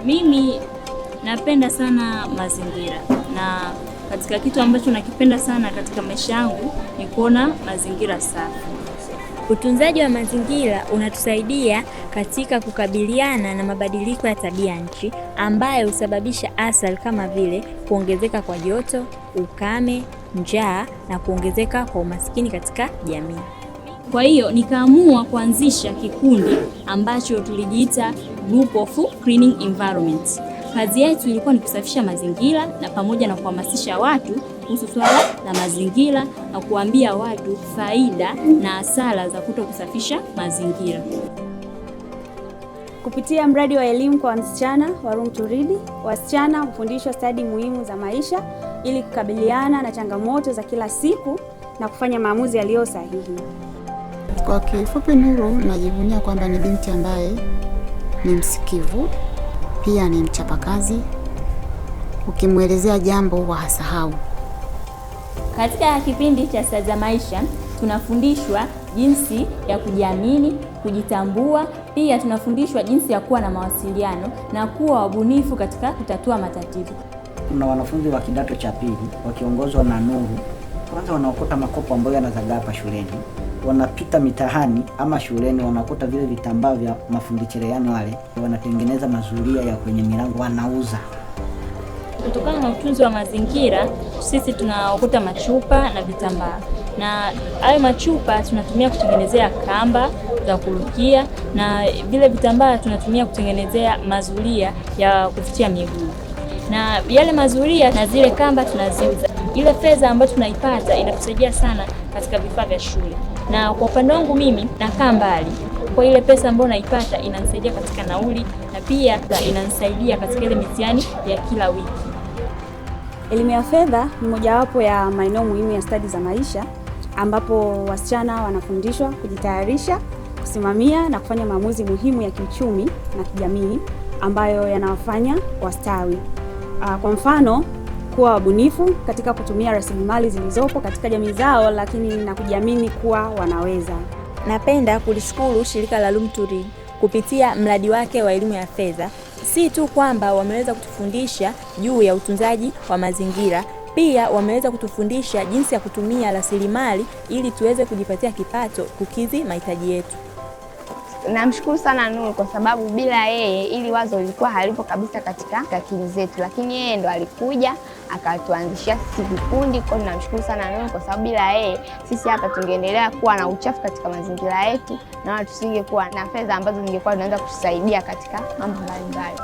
Mimi napenda sana mazingira, na katika kitu ambacho nakipenda sana katika maisha yangu ni kuona mazingira safi. Utunzaji wa mazingira unatusaidia katika kukabiliana na mabadiliko ya tabia nchi ambayo husababisha athari kama vile kuongezeka kwa joto, ukame, njaa na kuongezeka kwa umaskini katika jamii. Kwa hiyo nikaamua kuanzisha kikundi ambacho tulijiita Group of Cleaning Environment. Kazi yetu ilikuwa ni kusafisha mazingira na pamoja na kuhamasisha watu kuhusu swala la mazingira na kuambia watu faida na hasara za kutokusafisha mazingira. Kupitia mradi wa elimu kwa wasichana wa Room to Read, wasichana hufundishwa stadi muhimu za maisha ili kukabiliana na changamoto za kila siku na kufanya maamuzi yaliyo sahihi. Kwa kifupi, Nuru najivunia kwamba ni binti ambaye ni msikivu, pia ni mchapakazi. Ukimwelezea jambo hasahau. Katika kipindi cha Stadi za Maisha tunafundishwa jinsi ya kujiamini, kujitambua, pia tunafundishwa jinsi ya kuwa na mawasiliano na kuwa wabunifu katika kutatua matatizo. Kuna wanafunzi wa kidato cha pili wakiongozwa na Nuru. Kwanza wanaokota makopo ambayo yanazagaa hapa shuleni. Wanapita mitahani ama shuleni, wanakuta vile vitambaa vya mafundi cherehani wale, wanatengeneza mazulia ya kwenye milango wanauza. Kutokana na utunzi wa mazingira, sisi tunaokota machupa na vitambaa, na hayo machupa tunatumia kutengenezea kamba za kurukia, na vile vitambaa tunatumia kutengenezea mazulia ya kufutia miguu, na yale mazulia na zile kamba tunaziuza. Ile fedha ambayo tunaipata inatusaidia sana katika vifaa vya shule, na kwa upande wangu mimi nakaa mbali, kwa ile pesa ambayo naipata inanisaidia katika nauli na pia inanisaidia katika ile mitihani ya kila wiki. Elimu ya fedha ni mojawapo ya maeneo muhimu ya stadi za maisha, ambapo wasichana wanafundishwa kujitayarisha, kusimamia na kufanya maamuzi muhimu ya kiuchumi na kijamii ambayo yanawafanya wastawi. Kwa mfano, kuwa wabunifu katika kutumia rasilimali zilizopo katika jamii zao, lakini na kujiamini kuwa wanaweza. Napenda kulishukuru shirika la Room to Read kupitia mradi wake wa elimu ya fedha. Si tu kwamba wameweza kutufundisha juu ya utunzaji wa mazingira, pia wameweza kutufundisha jinsi ya kutumia rasilimali ili tuweze kujipatia kipato kukidhi mahitaji yetu. Namshukuru sana Nuru kwa sababu bila yeye ili wazo lilikuwa halipo kabisa katika akili zetu, lakini yeye ndo alikuja akatuanzishia sisi vikundi. Kwa hiyo namshukuru sana Nuru kwa sababu bila yeye sisi hapa tungeendelea kuwa na uchafu katika mazingira yetu na tusingekuwa na fedha ambazo zingekuwa zinaweza kutusaidia katika mambo mbalimbali.